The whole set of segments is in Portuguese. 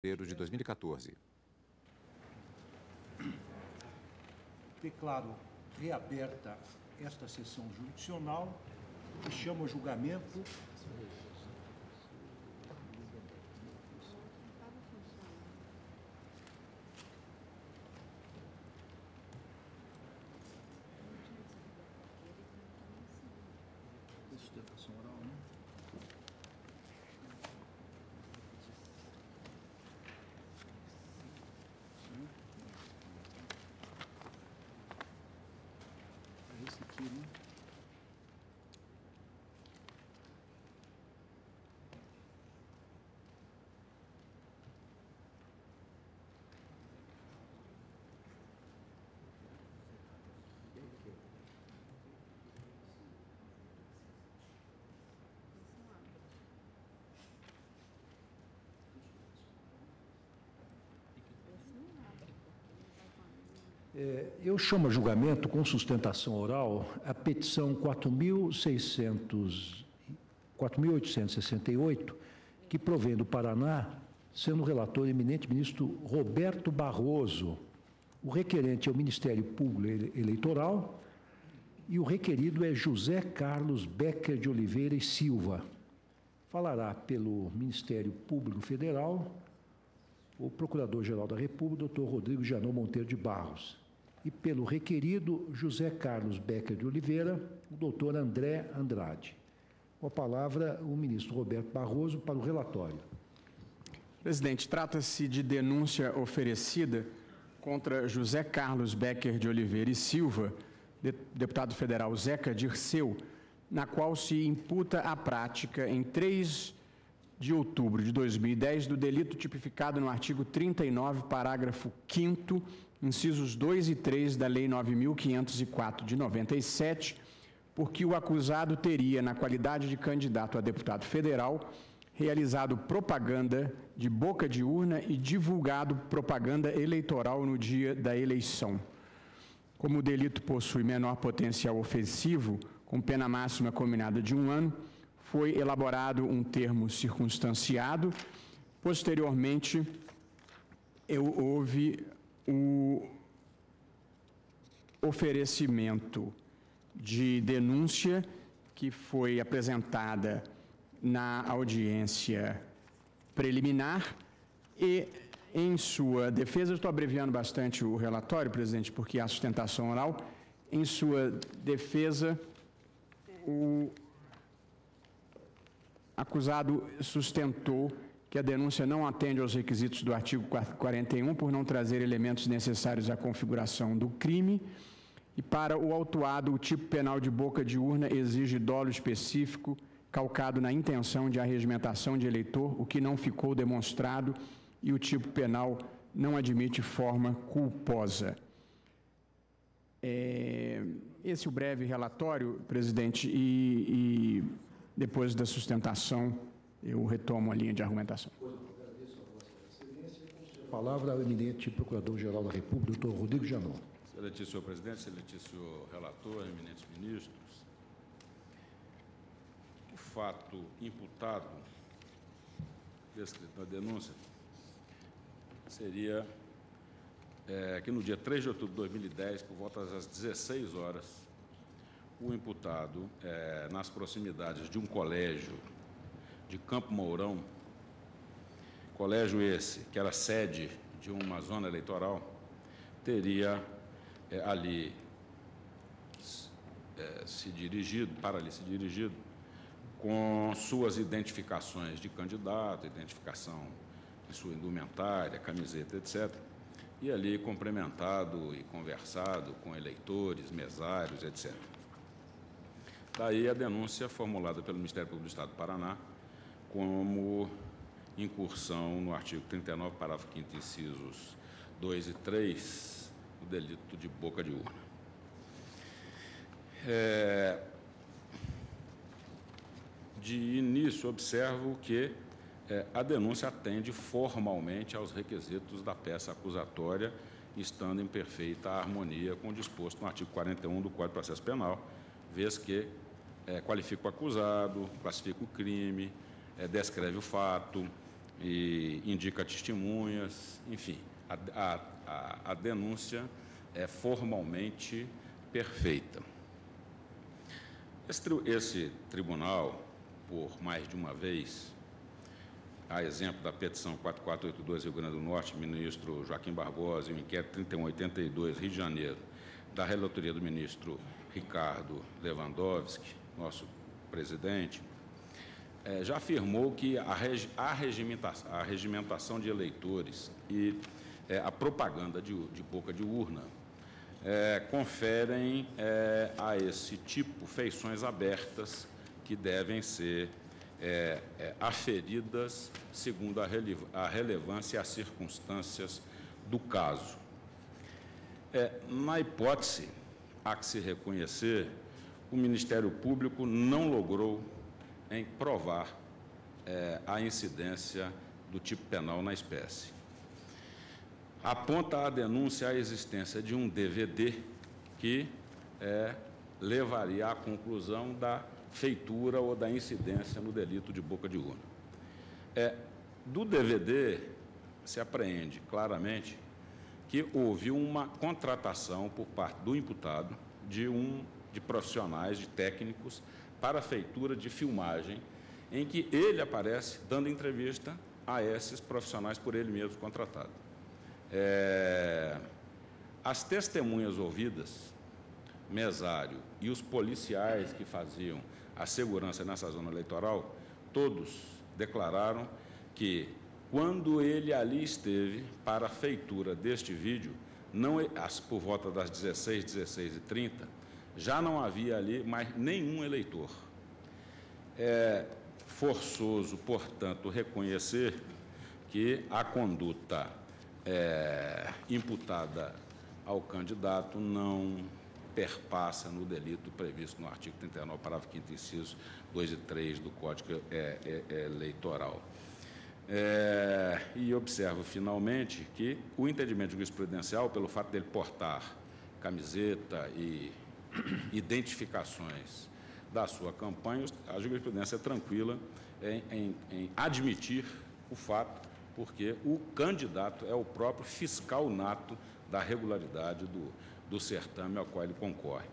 de 2014. Declaro reaberta esta sessão jurisdicional e chamo a julgamento sustentação oral, né? É esse aqui, né? Eu chamo a julgamento com sustentação oral a petição 4.868, que provém do Paraná, sendo o relator o eminente ministro Roberto Barroso. O requerente é o Ministério Público Eleitoral e o requerido é José Carlos Becker de Oliveira e Silva. Falará pelo Ministério Público Federal o Procurador-Geral da República, doutor Rodrigo Janot Monteiro de Barros. E pelo requerido José Carlos Becker de Oliveira, o doutor André Andrade. Com a palavra, o ministro Roberto Barroso para o relatório. Presidente, trata-se de denúncia oferecida contra José Carlos Becker de Oliveira e Silva, deputado federal Zeca Dirceu, na qual se imputa a prática em 3 de outubro de 2010 do delito tipificado no artigo 39, parágrafo 5º, incisos 2 e 3 da Lei 9.504 de 97, porque o acusado teria, na qualidade de candidato a deputado federal, realizado propaganda de boca de urna e divulgado propaganda eleitoral no dia da eleição. Como o delito possui menor potencial ofensivo, com pena máxima combinada de 1 ano, foi elaborado um termo circunstanciado. Posteriormente, houve o oferecimento de denúncia que foi apresentada na audiência preliminar e, em sua defesa, estou abreviando bastante o relatório, presidente, porque há sustentação oral, em sua defesa, o acusado sustentou que a denúncia não atende aos requisitos do artigo 41 por não trazer elementos necessários à configuração do crime e para o autuado o tipo penal de boca de urna exige dolo específico calcado na intenção de arregimentação de eleitor, o que não ficou demonstrado e o tipo penal não admite forma culposa. Esse é o breve relatório, presidente, e depois da sustentação, eu retomo a linha de argumentação. A palavra ao eminente Procurador-Geral da República, doutor Rodrigo Janot. Excelentíssimo senhor presidente, excelentíssimo relator, eminentes ministros, o fato imputado, descrito na denúncia, seria que no dia 3 de outubro de 2010, por volta das 16 horas, o imputado, nas proximidades de um colégio de Campo Mourão, colégio esse, que era sede de uma zona eleitoral, teria ali se dirigido com suas identificações de candidato, identificação de sua indumentária, camiseta, etc., e ali cumprimentado e conversado com eleitores, mesários, etc. Daí a denúncia formulada pelo Ministério Público do Estado do Paraná como incursão no artigo 39, parágrafo 5º, incisos 2 e 3, do delito de boca de urna. De início, observo que a denúncia atende formalmente aos requisitos da peça acusatória, estando em perfeita harmonia com o disposto no artigo 41 do Código de Processo Penal, vez que qualifica o acusado, classifica o crime, descreve o fato, e indica testemunhas, enfim, a denúncia é formalmente perfeita. Esse tribunal, por mais de uma vez, a exemplo da petição 4482, Rio Grande do Norte, ministro Joaquim Barbosa, e o inquérito 3182, Rio de Janeiro, da relatoria do ministro Ricardo Lewandowski, nosso presidente, já afirmou que a regimentação de eleitores e a propaganda de boca de urna conferem a esse tipo feições abertas que devem ser aferidas segundo a relevância e as circunstâncias do caso. Na hipótese, há que se reconhecer, o Ministério Público não logrou provar a incidência do tipo penal na espécie. Aponta a denúncia a existência de um DVD que levaria à conclusão da feitura ou da incidência no delito de boca de urna. Do DVD se apreende claramente que houve uma contratação por parte do imputado de profissionais, de técnicos, para a feitura de filmagem, em que ele aparece dando entrevista a esses profissionais por ele mesmo contratado. As testemunhas ouvidas, mesário e os policiais que faziam a segurança nessa zona eleitoral, todos declararam que, quando ele ali esteve para a feitura deste vídeo, por volta das 16h30, já não havia ali mais nenhum eleitor. É forçoso, portanto, reconhecer que a conduta imputada ao candidato não perpassa no delito previsto no artigo 39, parágrafo 5º, inciso 2 e 3 do Código Eleitoral. E observo, finalmente, que o entendimento jurisprudencial, pelo fato dele portar camiseta e identificações da sua campanha, a jurisprudência é tranquila em admitir o fato, porque o candidato é o próprio fiscal nato da regularidade do certame ao qual ele concorre.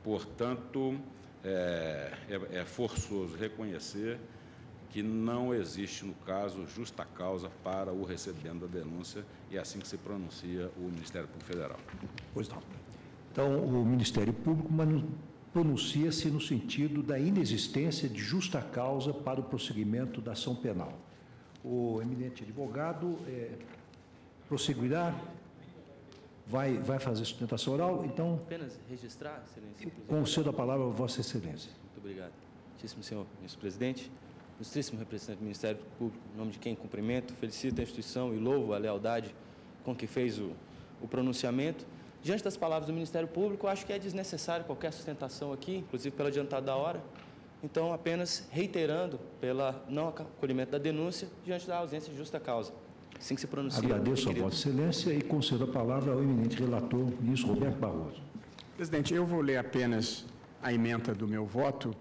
Portanto, é forçoso reconhecer que não existe, no caso, justa causa para o recebimento da denúncia, e é assim que se pronuncia o Ministério Público Federal. Pois não. Então, o Ministério Público pronuncia-se no sentido da inexistência de justa causa para o prosseguimento da ação penal. O eminente advogado prosseguirá? Vai fazer sustentação oral? Então, apenas registrar, Excelência. concedo a palavra a Vossa Excelência. Muito obrigado. Muitíssimo senhor, ministro presidente, ilustríssimo representante do Ministério Público, em nome de quem cumprimento, felicito a instituição e louvo a lealdade com que fez o pronunciamento. Diante das palavras do Ministério Público, acho que é desnecessário qualquer sustentação aqui, inclusive pelo adiantado da hora. Então, apenas reiterando pela não acolhimento da denúncia diante da ausência de justa causa. Assim que se pronuncia. Agradeço a Vossa Excelência e concedo a palavra ao eminente relator, ministro Roberto Barroso. Presidente, eu vou ler apenas a ementa do meu voto,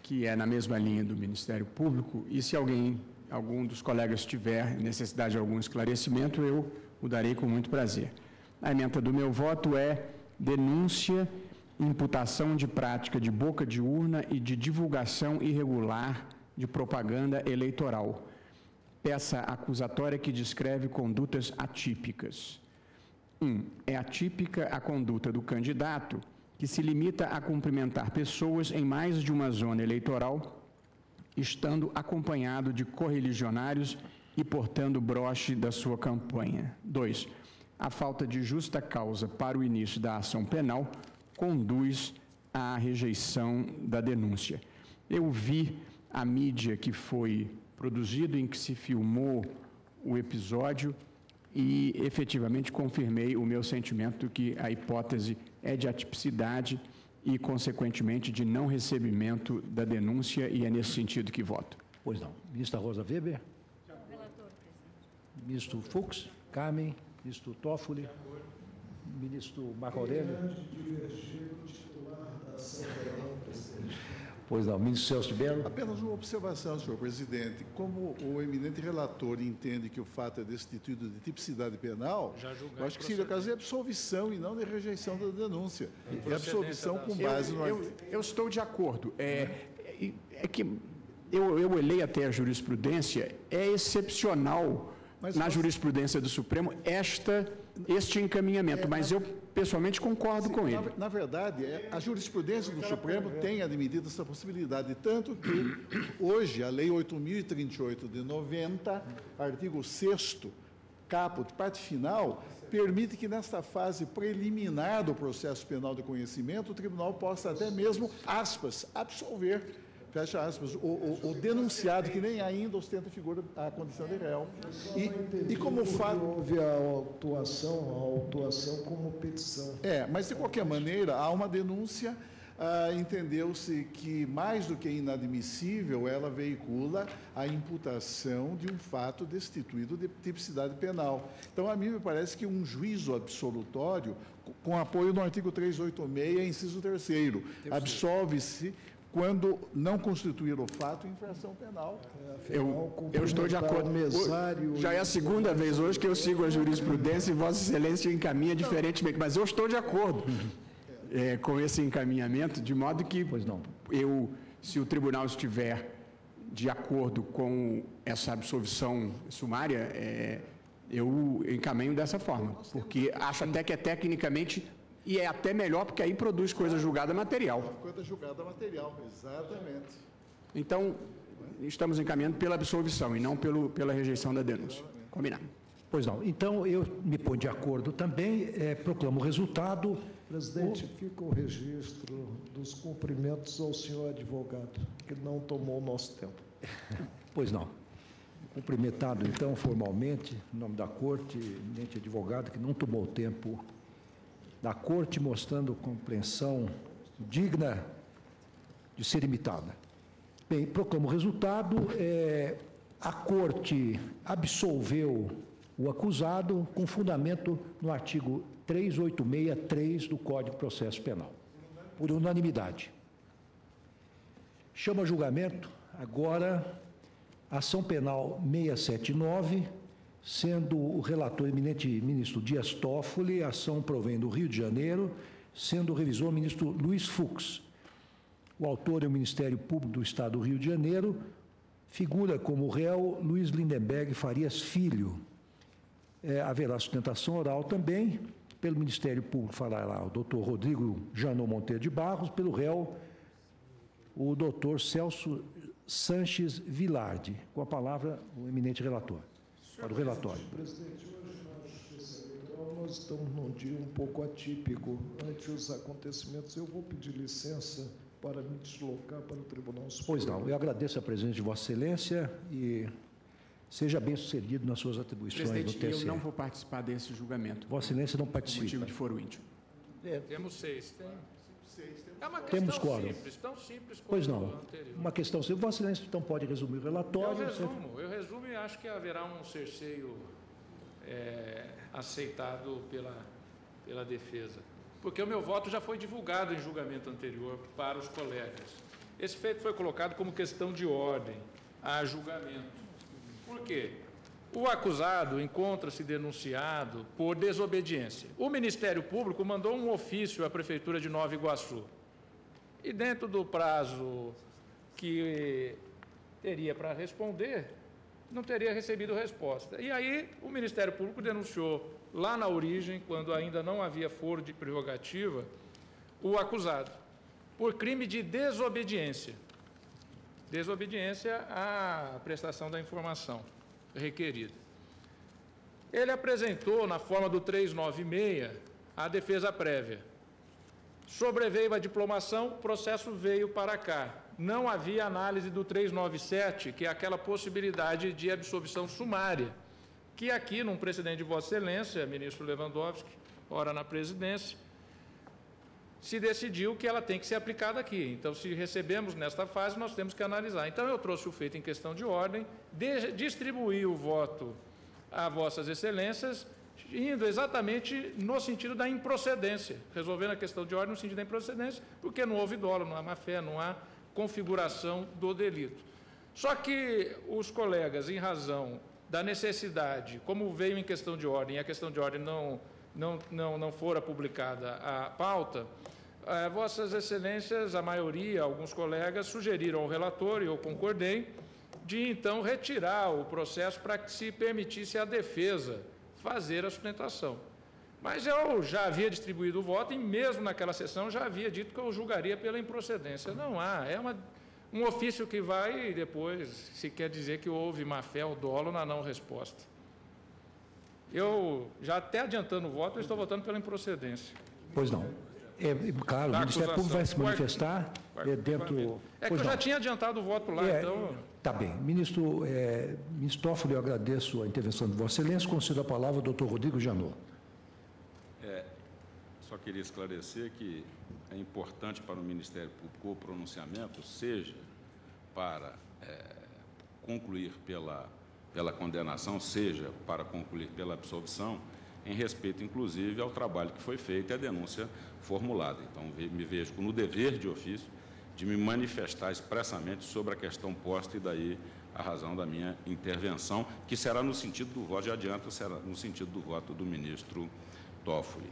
que é na mesma linha do Ministério Público, e se algum dos colegas tiver necessidade de algum esclarecimento, eu o darei com muito prazer. A ementa do meu voto é denúncia, imputação de prática de boca de urna e de divulgação irregular de propaganda eleitoral. Peça acusatória que descreve condutas atípicas. 1. É atípica a conduta do candidato, que se limita a cumprimentar pessoas em mais de uma zona eleitoral, estando acompanhado de correligionários e portando broche da sua campanha. 2. A falta de justa causa para o início da ação penal conduz à rejeição da denúncia. Eu vi a mídia que foi produzido em que se filmou o episódio e efetivamente confirmei o meu sentimento que a hipótese é de atipicidade e, consequentemente, de não recebimento da denúncia, e é nesse sentido que voto. Pois não. Ministra Rosa Weber. Relator, presidente. Ministro Fux, Carmen, ministro Toffoli, ministro Marco Aurélio. Pois não, ministro Celso de Mello. Apenas uma observação, senhor presidente. Como o eminente relator entende que o fato é destituído de tipicidade penal, eu acho que seria o caso de absolvição e não de rejeição da denúncia. E absolvição com base no... Eu estou de acordo. Que eu olhei até a jurisprudência, é excepcional na jurisprudência do Supremo este encaminhamento, mas eu pessoalmente concordo com ele. Na verdade, a jurisprudência do Supremo tem admitido essa possibilidade, tanto que hoje a Lei 8.038 de 90, artigo 6º, caput, parte final, permite que nesta fase preliminar do processo penal de conhecimento, o tribunal possa até mesmo, aspas, absolver, fecha aspas, o denunciado que nem ainda ostenta a condição de réu. E como fato... Houve a autuação como petição. Mas de qualquer maneira, há uma denúncia, entendeu-se que mais do que inadmissível, ela veicula a imputação de um fato destituído de tipicidade penal. Então, a mim me parece que um juízo absolutório, com apoio no artigo 386, inciso 3º, absolve-se quando não constituir o fato infração penal. Eu estou de acordo. Já é a segunda vez hoje que eu sigo a jurisprudência e Vossa Excelência encaminha diferentemente, mas eu estou de acordo com esse encaminhamento, de modo que se o tribunal estiver de acordo com essa absolvição sumária, eu encaminho dessa forma, porque acho até que é tecnicamente... E é até melhor, porque aí produz coisa julgada material. Coisa julgada material, exatamente. Então, estamos encaminhando pela absolvição e não pela rejeição da denúncia. Combinado. Pois não. Então, eu me ponho de acordo também, proclamo o resultado. Presidente, fica o registro dos cumprimentos ao senhor advogado, que não tomou o nosso tempo. Pois não. Cumprimentado, então, formalmente, em nome da Corte, eminente advogado, que não tomou o tempo da Corte, mostrando compreensão digna de ser imitada. Bem, proclamo o resultado. A Corte absolveu o acusado com fundamento no artigo 386.3 do Código de Processo Penal, por unanimidade. Chama a julgamento, agora, ação penal 679, sendo o relator eminente ministro Dias Toffoli, a ação provém do Rio de Janeiro, sendo o revisor ministro Luiz Fux. O autor é o Ministério Público do Estado do Rio de Janeiro, figura como réu Luiz Lindenberg Farias Filho. Haverá sustentação oral também, pelo Ministério Público falará o doutor Rodrigo Janot Monteiro de Barros, pelo réu o doutor Celso Sanches Vilardi. Com a palavra, o eminente relator. Para o relatório. Presidente, hoje na Justiça Eleitoral nós estamos num dia um pouco atípico. Ante os acontecimentos, eu vou pedir licença para me deslocar para o Tribunal Superior. Pois não, eu agradeço a presença de Vossa Excelência e seja bem sucedido nas suas atribuições no TSE. Presidente, eu não vou participar desse julgamento. Vossa Excelência não participa. Por motivo de foro íntimo. Temos 6. É uma Temos questão quórum. simples, tão simples como Pois não, o anterior. uma questão simples. Vossa Excelência então pode resumir o relatório. Eu resumo e acho que haverá um cerceio aceitado pela defesa. Porque o meu voto já foi divulgado em julgamento anterior para os colegas. Esse feito foi colocado como questão de ordem a julgamento. Por quê? O acusado encontra-se denunciado por desobediência. O Ministério Público mandou um ofício à Prefeitura de Nova Iguaçu. E dentro do prazo que teria para responder, não teria recebido resposta. E aí o Ministério Público denunciou lá na origem, quando ainda não havia foro de prerrogativa, o acusado, por crime de desobediência. Desobediência à prestação da informação requerida. Ele apresentou, na forma do 396, a defesa prévia. Sobreveio a diplomação, o processo veio para cá. Não havia análise do 397, que é aquela possibilidade de absolvição sumária, que aqui, num precedente de Vossa Excelência, ministro Lewandowski, ora na presidência, se decidiu que ela tem que ser aplicada aqui. Então, se recebemos nesta fase, nós temos que analisar. Então, eu trouxe o feito em questão de ordem, distribuí o voto a Vossas Excelências, indo exatamente no sentido da improcedência, resolvendo a questão de ordem no sentido da improcedência, porque não houve dolo, não há má-fé, não há configuração do delito. Só que os colegas, em razão da necessidade, como veio em questão de ordem, e a questão de ordem não fora publicada a pauta, Vossas Excelências, a maioria, alguns colegas, sugeriram ao relator, e eu concordei, de então retirar o processo para que se permitisse à defesa fazer a sustentação. Mas eu já havia distribuído o voto e mesmo naquela sessão já havia dito que eu julgaria pela improcedência. Não há, é um ofício que vai e depois se quer dizer que houve má-fé ou dolo na não resposta. Eu, já até adiantando o voto, eu estou votando pela improcedência. Pois não. Claro, o Ministério Público vai se manifestar dentro... É que eu já tinha adiantado o voto lá, então... Tá bem. Ministro Toffoli, eu agradeço a intervenção de Vossa Excelência. Concedo a palavra ao doutor Rodrigo Janot. Só queria esclarecer que é importante para o Ministério Público o pronunciamento, seja para concluir pela condenação, seja para concluir pela absolvição, em respeito, inclusive, ao trabalho que foi feito e à denúncia formulada. Então, me vejo no dever de ofício de me manifestar expressamente sobre a questão posta e daí a razão da minha intervenção, que será no sentido do voto, já adianto, será no sentido do voto do ministro Toffoli.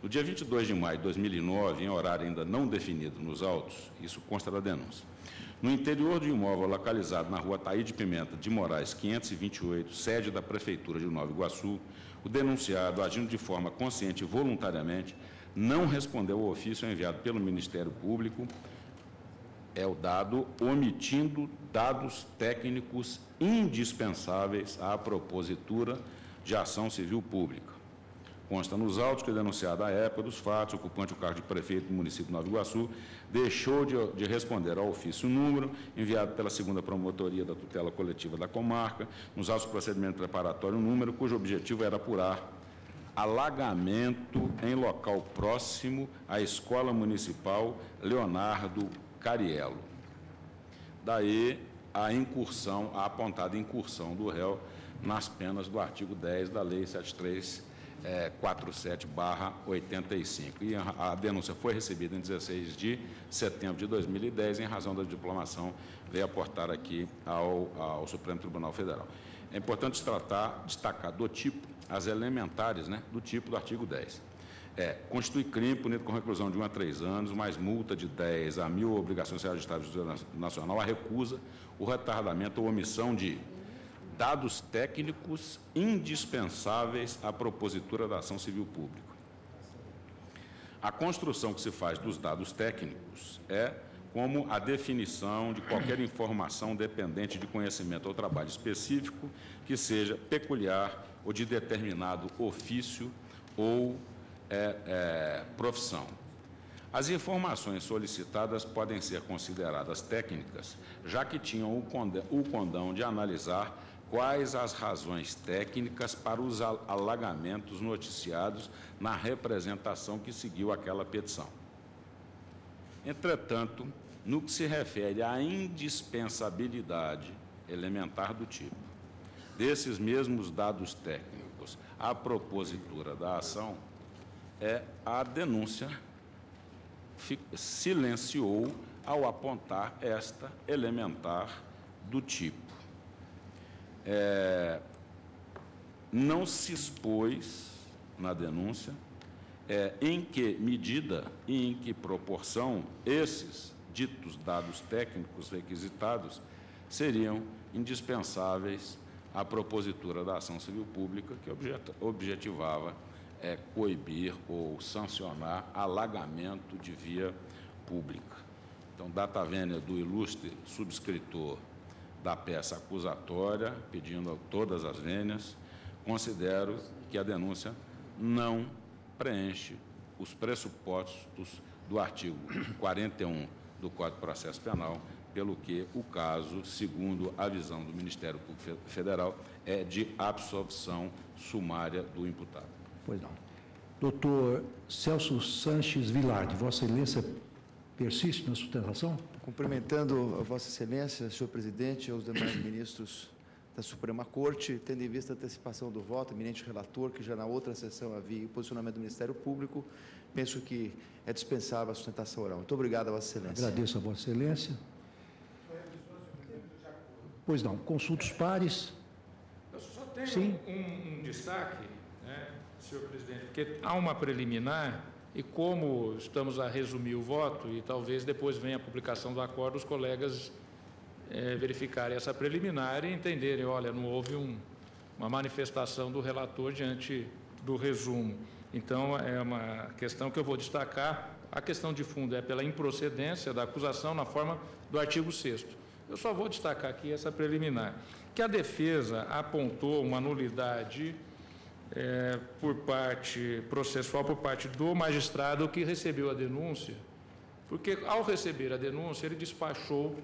No dia 22 de maio de 2009, em horário ainda não definido nos autos, isso consta da denúncia, no interior de um imóvel localizado na rua Taí de Pimenta de Moraes, 528, sede da Prefeitura de Nova Iguaçu, o denunciado, agindo de forma consciente e voluntariamente, não respondeu ao ofício enviado pelo Ministério Público, omitindo dados técnicos indispensáveis à propositura de ação civil pública. Consta nos autos que o denunciado, à época dos fatos, ocupante o cargo de prefeito do município de Nova Iguaçu, deixou de responder ao ofício número enviado pela 2ª Promotoria da Tutela Coletiva da Comarca, nos autos de procedimento preparatório número, cujo objetivo era apurar alagamento em local próximo à Escola Municipal Leonardo Cariello. Daí a apontada incursão do réu nas penas do artigo 10 da Lei 7347/85. E a denúncia foi recebida em 16 de setembro de 2010, em razão da diplomação, veio aportar aqui ao Supremo Tribunal Federal. É importante destacar do tipo, as elementares, do tipo do artigo 10. Constitui crime punido com reclusão de 1 a 3 anos, mais multa de 10 a 1.000 obrigações sociais de Estado de Justiça Nacional, a recusa, o retardamento ou omissão de dados técnicos indispensáveis à propositura da ação civil pública. A construção que se faz dos dados técnicos é como a definição de qualquer informação dependente de conhecimento ou trabalho específico que seja peculiar ou de determinado ofício ou profissão. As informações solicitadas podem ser consideradas técnicas, já que tinham o condão de analisar quais as razões técnicas para os alagamentos noticiados na representação que seguiu aquela petição. Entretanto, no que se refere à indispensabilidade elementar do tipo desses mesmos dados técnicos à propositura da ação, a denúncia silenciou ao apontar esta elementar do tipo. Não se expôs na denúncia em que medida e em que proporção esses ditos dados técnicos requisitados seriam indispensáveis à propositura da ação civil pública que objetivava coibir ou sancionar alagamento de via pública. Então, data vênia do ilustre subscritor da peça acusatória, pedindo todas as vênias, considero que a denúncia não preenche os pressupostos do artigo 41 do Código de Processo Penal, pelo que o caso, segundo a visão do Ministério Público Federal, é de absolvição sumária do imputado. Pois não. Doutor Celso Sanches Vilardi, Vossa Excelência persiste na sustentação? Cumprimentando a Vossa Excelência, senhor presidente, e aos demais ministros da Suprema Corte, tendo em vista a antecipação do voto, eminente relator, que já na outra sessão havia o posicionamento do Ministério Público, penso que é dispensável a sustentação oral. Muito obrigado a Vossa Excelência. Agradeço a Vossa Excelência. Pois não. Consulta os pares. Eu só tenho um destaque, né, senhor presidente, porque há uma preliminar e como estamos a resumir o voto e talvez depois venha a publicação do acordo, os colegas verificarem essa preliminar e entenderem, olha, não houve uma manifestação do relator diante do resumo. Então, é uma questão que eu vou destacar. A questão de fundo é pela improcedência da acusação na forma do artigo 6º. Eu só vou destacar aqui essa preliminar, que a defesa apontou uma nulidade por parte processual, por parte do magistrado que recebeu a denúncia, porque, ao receber a denúncia, ele despachou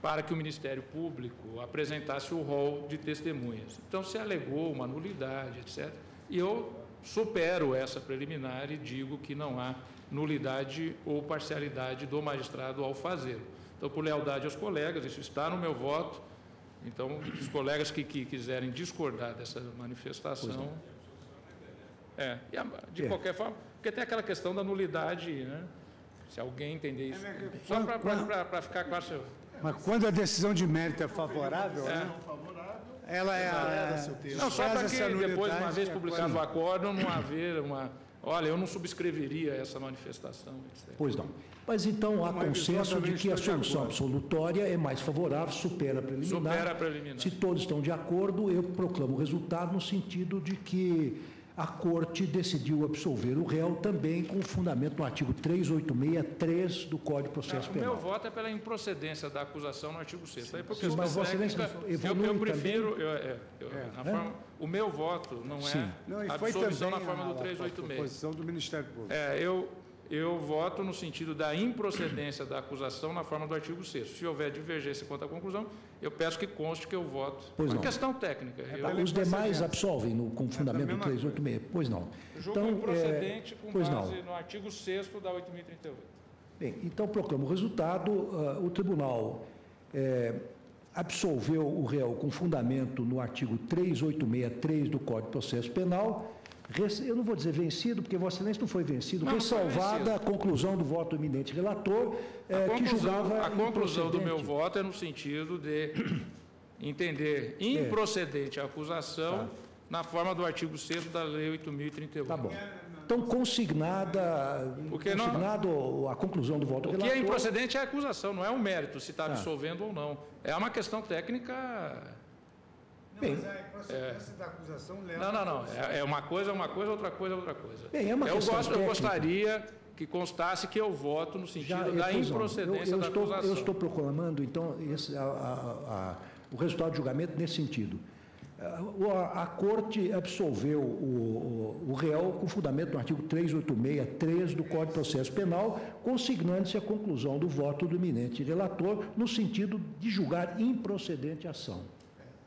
para que o Ministério Público apresentasse o rol de testemunhas. Então, se alegou uma nulidade, etc. E eu supero essa preliminar e digo que não há nulidade ou parcialidade do magistrado ao fazê-lo. Então, por lealdade aos colegas, isso está no meu voto. Então, os colegas que quiserem discordar dessa manifestação... de qualquer forma, porque tem aquela questão da nulidade, né? Se alguém entender isso. Só para ficar claro, senhor. Mas quando a decisão de mérito é favorável, né? Ela Não, só para que depois, uma vez publicado o acordo, não haver uma... Olha, eu não subscreveria essa manifestação, etc. Pois não. Mas então há consenso de que a solução absolutória é mais favorável, supera a preliminar. Supera a preliminar. Se todos estão de acordo, eu proclamo o resultado no sentido de que a Corte decidiu absolver o réu também com fundamento no artigo 386.3 do Código de Processo Penal. O meu voto é pela improcedência da acusação no artigo 6º. Aí, porque mas Vossa Excelência eu prefiro... O meu voto não é absolvição na forma do 386. A posição do Ministério Público. Eu voto no sentido da improcedência da acusação na forma do artigo 6º. Se houver divergência quanto à conclusão, eu peço que conste que eu voto. Pois não. Questão técnica. Os demais absolvem com fundamento do 386. Pois não. Julgo improcedente com base no artigo 6º da 8.038. Bem, então proclamo o resultado. O tribunal absolveu o réu com fundamento no artigo 386.3 do Código de Processo Penal. Eu não vou dizer vencido, porque Vossa Excelência não foi vencido, ressalvada a conclusão do voto do eminente relator, que julgava... A conclusão do meu voto é no sentido de entender improcedente a acusação na forma do artigo 6º da Lei 8.038. Tá bom. Então, consignado a conclusão do voto do relator... O que é improcedente é a acusação, não é um mérito se está absolvendo ou não. É uma questão técnica... Não, mas a improcedência da acusação leva... Não. É uma coisa, outra coisa, outra coisa. Bem, é uma eu gostaria que constasse que eu voto no sentido da improcedência da acusação. Eu estou proclamando, então, o resultado do julgamento nesse sentido. A Corte absolveu o réu com fundamento no artigo 386.3 do Código de Processo Penal, consignando-se a conclusão do voto do eminente relator no sentido de julgar improcedente a ação.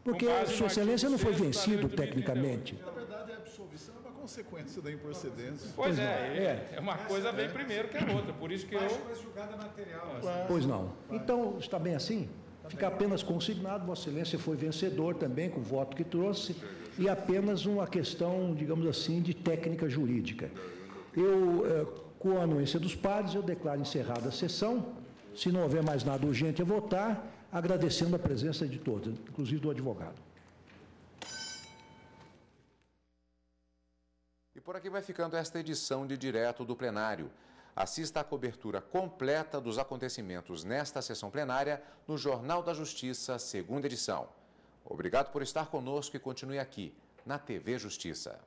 Porque Sua Excelência não foi vencido tecnicamente. Na verdade, a absolvição é uma consequência da improcedência. Pois é. Uma coisa vem primeiro que a outra, por isso que julgada material. Pois não. Então, está bem assim? Fica apenas consignado, Vossa Excelência foi vencedor também com o voto que trouxe, e apenas uma questão, digamos assim, de técnica jurídica. Com a anuência dos pares, eu declaro encerrada a sessão. Se não houver mais nada urgente a votar, agradecendo a presença de todos, inclusive do advogado. E por aqui vai ficando esta edição de Direto do Plenário. Assista à cobertura completa dos acontecimentos nesta sessão plenária no Jornal da Justiça, segunda edição. Obrigado por estar conosco e continue aqui, na TV Justiça.